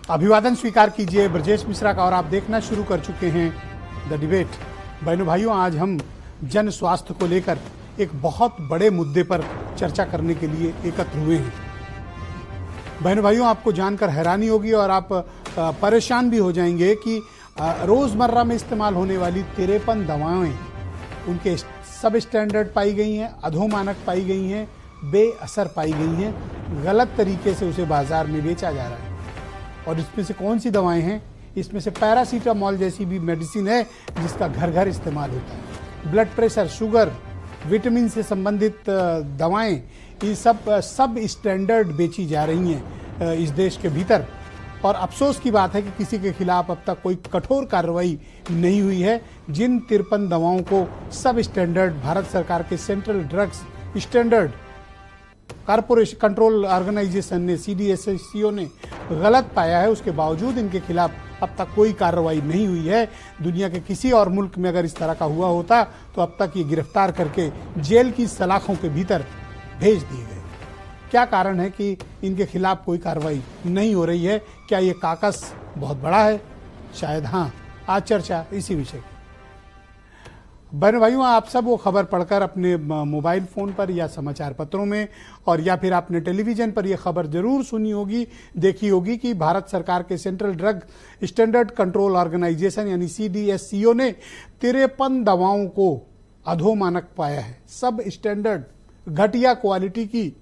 अभिवादन स्वीकार कीजिए ब्रजेश मिश्रा का और आप देखना शुरू कर चुके हैं द डिबेट। बहनों भाइयों, आज हम जन स्वास्थ्य को लेकर एक बहुत बड़े मुद्दे पर चर्चा करने के लिए एकत्र हुए हैं। बहनों भाइयों, आपको जानकर हैरानी होगी और आप परेशान भी हो जाएंगे कि रोजमर्रा में इस्तेमाल होने वाली 53 दवाएं उनके सब स्टैंडर्ड पाई गई हैं, अधोमानक पाई गई हैं, बेअसर पाई गई हैं, गलत तरीके से उसे बाजार में बेचा जा रहा है। और इसमें से कौन सी दवाएं हैं? इसमें से पैरासीटामोल जैसी भी मेडिसिन है जिसका घर घर इस्तेमाल होता है। ब्लड प्रेशर, शुगर, विटामिन से संबंधित दवाएं, ये सब स्टैंडर्ड बेची जा रही हैं इस देश के भीतर। और अफसोस की बात है कि किसी के खिलाफ अब तक कोई कठोर कार्रवाई नहीं हुई है। जिन 53 दवाओं को सब स्टैंडर्ड भारत सरकार के central drugs standard corporation control organisation ने, CDSCO ने गलत पाया है, उसके बावजूद इनके खिलाफ अब तक कोई कार्रवाई नहीं हुई है। दुनिया के किसी और मुल्क में अगर इस तरह का हुआ होता तो अब तक ये गिरफ्तार करके जेल की सलाखों के भीतर भेज दिए गए। क्या कारण है कि इनके खिलाफ कोई कार्रवाई नहीं हो रही है? क्या ये काकस बहुत बड़ा है? शायद हाँ। आज चर्चा इसी विषय की। बहनों भाइयों, आप सब वो खबर पढ़कर अपने मोबाइल फ़ोन पर या समाचार पत्रों में और या फिर आपने टेलीविज़न पर यह खबर जरूर सुनी होगी, देखी होगी कि भारत सरकार के central drug standard control organisation यानी CDSCO ने 53 दवाओं को अधोमानक पाया है। सब स्टैंडर्ड, घटिया क्वालिटी की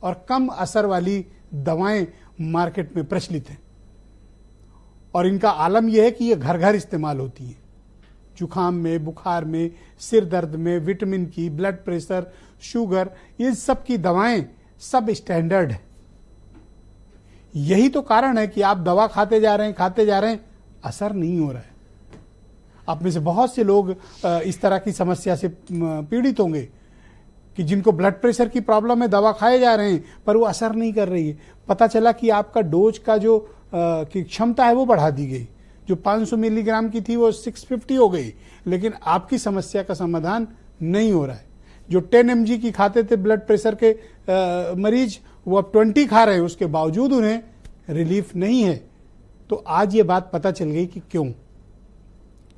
और कम असर वाली दवाएं मार्केट में प्रचलित हैं। और इनका आलम यह है कि ये घर घर इस्तेमाल होती हैं। जुखाम में, बुखार में, सिर दर्द में, विटामिन की, ब्लड प्रेशर, शुगर, ये सब की दवाएं सब स्टैंडर्ड है। यही तो कारण है कि आप दवा खाते जा रहे हैं, असर नहीं हो रहा है। आप में से बहुत से लोग इस तरह की समस्या से पीड़ित होंगे कि जिनको ब्लड प्रेशर की प्रॉब्लम है, दवा खाए जा रहे हैं पर वो असर नहीं कर रही है। पता चला कि आपका डोज का जो की क्षमता है वो बढ़ा दी गई। जो 500 मिलीग्राम की थी वो 650 हो गई, लेकिन आपकी समस्या का समाधान नहीं हो रहा है। जो 10 mg की खाते थे ब्लड प्रेशर के मरीज, वो अब 20 खा रहे हैं, उसके बावजूद उन्हें रिलीफ नहीं है। तो आज ये बात पता चल गई कि क्यों।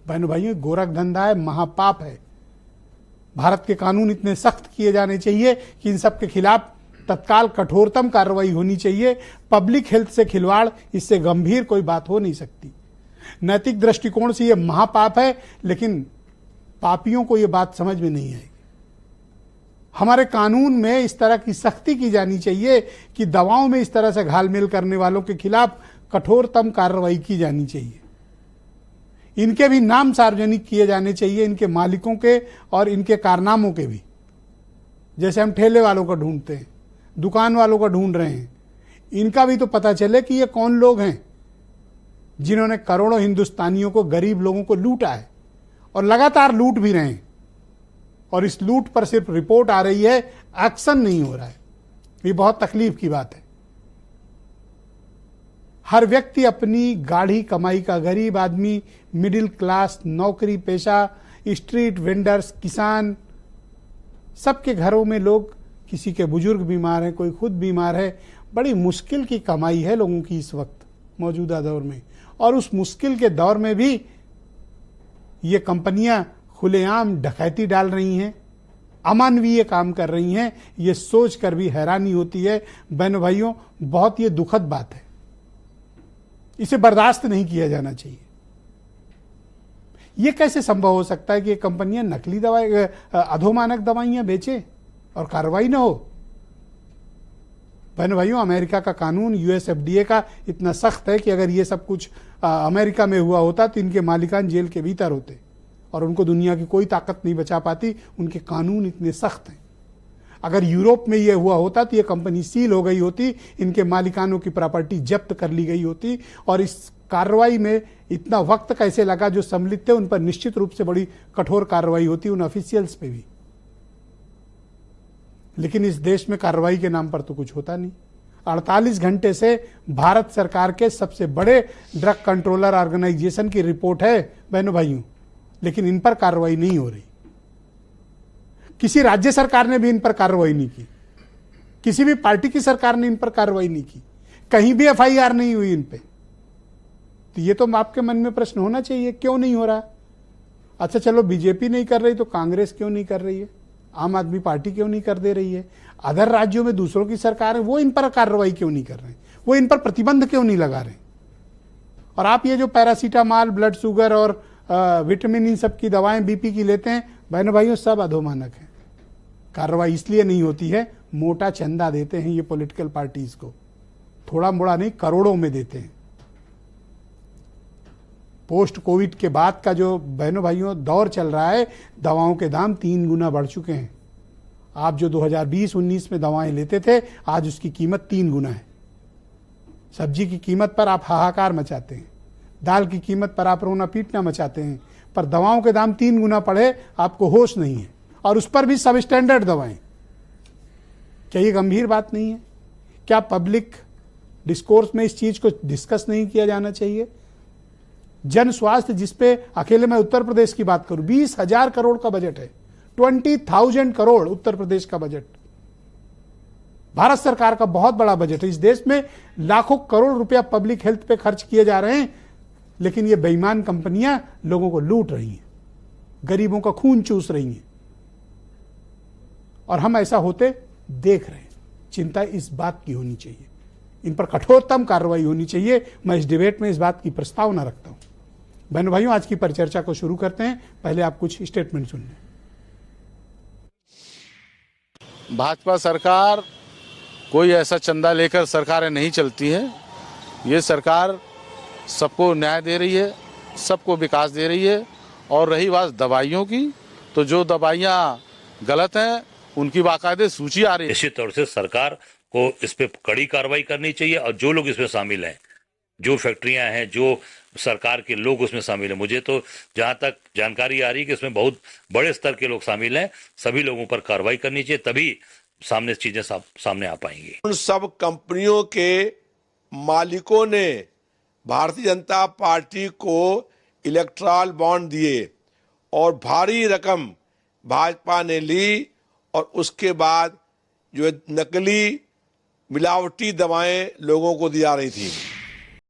बहनों भाइयों, गोरख धंधा है, महापाप है। भारत के कानून इतने सख्त किए जाने चाहिए कि इन सब के खिलाफ तत्काल कठोरतम कार्रवाई होनी चाहिए। पब्लिक हेल्थ से खिलवाड़, इससे गंभीर कोई बात हो नहीं सकती। नैतिक दृष्टिकोण से यह महापाप है, लेकिन पापियों को यह बात समझ में नहीं आएगी। हमारे कानून में इस तरह की सख्ती की जानी चाहिए कि दवाओं में इस तरह से घालमेल करने वालों के खिलाफ कठोरतम कार्रवाई की जानी चाहिए। इनके भी नाम सार्वजनिक किए जाने चाहिए, इनके मालिकों के और इनके कारनामों के भी। जैसे हम ठेले वालों को ढूंढते हैं, दुकान वालों को ढूंढ रहे हैं, इनका भी तो पता चले कि ये कौन लोग हैं जिन्होंने करोड़ों हिंदुस्तानियों को, गरीब लोगों को लूटा है और लगातार लूट भी रहे हैं। और इस लूट पर सिर्फ रिपोर्ट आ रही है, एक्शन नहीं हो रहा है। ये बहुत तकलीफ की बात है। हर व्यक्ति अपनी गाढ़ी कमाई का, गरीब आदमी, मिडिल क्लास, नौकरी पेशा, स्ट्रीट वेंडर्स, किसान, सबके घरों में लोग, किसी के बुजुर्ग बीमार हैं, कोई खुद बीमार है। बड़ी मुश्किल की कमाई है लोगों की इस वक्त मौजूदा दौर में। और उस मुश्किल के दौर में भी ये कंपनियां खुलेआम डकैती डाल रही हैं, अमानवीय काम कर रही हैं। ये सोचकर भी हैरानी होती है। बहनों भाइयों, बहुत ये दुखद बात है। इसे बर्दाश्त नहीं किया जाना चाहिए। ये कैसे संभव हो सकता है कि ये कंपनियां नकली दवाई, अधोमानक दवाइयां बेचें और कार्रवाई ना हो? बहनों भाइयों, अमेरिका का कानून, US FDA का इतना सख्त है कि अगर ये सब कुछ अमेरिका में हुआ होता तो इनके मालिकान जेल के भीतर होते और उनको दुनिया की कोई ताकत नहीं बचा पाती। उनके कानून इतने सख्त हैं। अगर यूरोप में ये हुआ होता तो ये कंपनी सील हो गई होती, इनके मालिकानों की प्रॉपर्टी जब्त कर ली गई होती। और इस कार्रवाई में इतना वक्त कैसे लगा? जो सम्मिलित थे उन पर निश्चित रूप से बड़ी कठोर कार्रवाई होती, उन ऑफिशियल्स पे भी। लेकिन इस देश में कार्रवाई के नाम पर तो कुछ होता नहीं। 48 घंटे से भारत सरकार के सबसे बड़े ड्रग कंट्रोलर ऑर्गेनाइजेशन की रिपोर्ट है बहनों भाइयों, लेकिन इन पर कार्रवाई नहीं हो रही। किसी राज्य सरकार ने भी इन पर कार्रवाई नहीं की, किसी भी पार्टी की सरकार ने इन पर कार्रवाई नहीं की, कहीं भी FIR नहीं हुई इन पे। तो ये तो आपके मन में प्रश्न होना चाहिए, क्यों नहीं हो रहा? अच्छा चलो, बीजेपी नहीं कर रही तो कांग्रेस क्यों नहीं कर रही है? आम आदमी पार्टी क्यों नहीं कर दे रही है? अदर राज्यों में दूसरों की सरकार है, वो इन पर कार्रवाई क्यों नहीं कर रहे हैं? वो इन पर प्रतिबंध क्यों नहीं लगा रहे? और आप ये जो पैरासीटामॉल, ब्लड शुगर और विटामिन, इन सब की दवाएं बीपी की लेते हैं, बहनों भाइयों, सब अधोमानक है। कार्रवाई इसलिए नहीं होती है, मोटा चंदा देते हैं ये पॉलिटिकल पार्टीज को, थोड़ा मोड़ा नहीं, करोड़ों में देते हैं। पोस्ट कोविड के बाद का जो बहनों भाइयों दौर चल रहा है, दवाओं के दाम 3 गुना बढ़ चुके हैं। आप जो 2020-19 में दवाएं लेते थे, आज उसकी कीमत 3 गुना है। सब्जी की कीमत पर आप हाहाकार मचाते हैं, दाल की कीमत पर आप रोना पीटना मचाते हैं, पर दवाओं के दाम 3 गुना बढ़े, आपको होश नहीं है। और उस पर भी सब स्टैंडर्ड दवाएं। क्या ये गंभीर बात नहीं है? क्या पब्लिक डिस्कोर्स में इस चीज को डिस्कस नहीं किया जाना चाहिए? जन स्वास्थ्य, जिसपे अकेले मैं उत्तर प्रदेश की बात करूं, 20,000 करोड़ का बजट है, 20,000 करोड़ उत्तर प्रदेश का बजट। भारत सरकार का बहुत बड़ा बजट है। इस देश में लाखों करोड़ रुपया पब्लिक हेल्थ पे खर्च किए जा रहे हैं, लेकिन ये बेईमान कंपनियां लोगों को लूट रही हैं, गरीबों का खून चूस रही हैं, और हम ऐसा होते देख रहे हैं। चिंता इस बात की होनी चाहिए, इन पर कठोरतम कार्रवाई होनी चाहिए। मैं इस डिबेट में इस बात की प्रस्तावना रखता हूं। बहनों भाइयों, आज की परिचर्चा को शुरू करते हैं। पहले आप कुछ स्टेटमेंट सुन लें। भाजपा सरकार कोई ऐसा चंदा लेकर सरकारें नहीं चलती है। ये सरकार सबको न्याय दे रही है, सबको विकास दे रही है। और रही बात दवाइयों की, तो जो दवाइयाँ गलत हैं उनकी बाकायदे सूची आ रही है। निश्चित तौर से सरकार को इस पे कड़ी कार्रवाई करनी चाहिए, और जो लोग इसमें शामिल हैं, जो फैक्ट्रियां हैं, जो सरकार के लोग उसमें शामिल हैं, मुझे तो जहां तक जानकारी आ रही है कि इसमें बहुत बड़े स्तर के लोग शामिल हैं, सभी लोगों पर कार्रवाई करनी चाहिए, तभी सामने चीजें सामने आ पाएंगी। उन सब कंपनियों के मालिकों ने भारतीय जनता पार्टी को इलेक्टोरल बॉन्ड दिए और भारी रकम भाजपा ने ली, और उसके बाद जो नकली मिलावटी दवाएं लोगों को दी जा रही थी।